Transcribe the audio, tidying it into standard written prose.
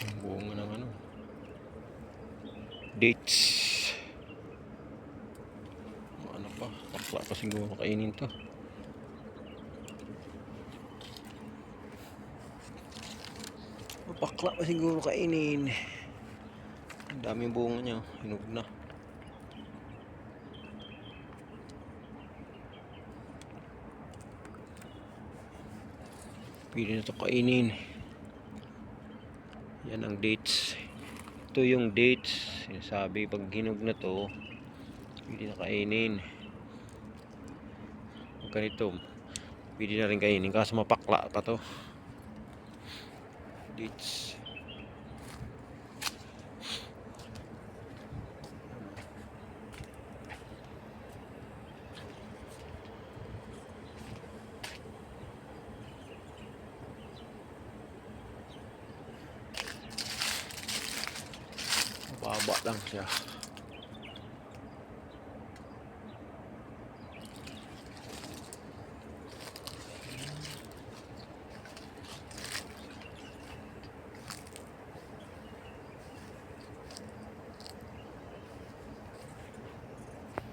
Ang bunga ng ano, dates. Ano pa, bakla pa siguro kainin to. Bakla pa siguro kainin. Ang daming bunga niya, hinog na. Pwede na ito kainin. Yan ang dates. Ito yung dates. Sinasabi pag hinog na to, pwede na kainin. Pag ganito, pwede na rin kainin. Kaso mapakla pa to. Dates. Baba lang siya.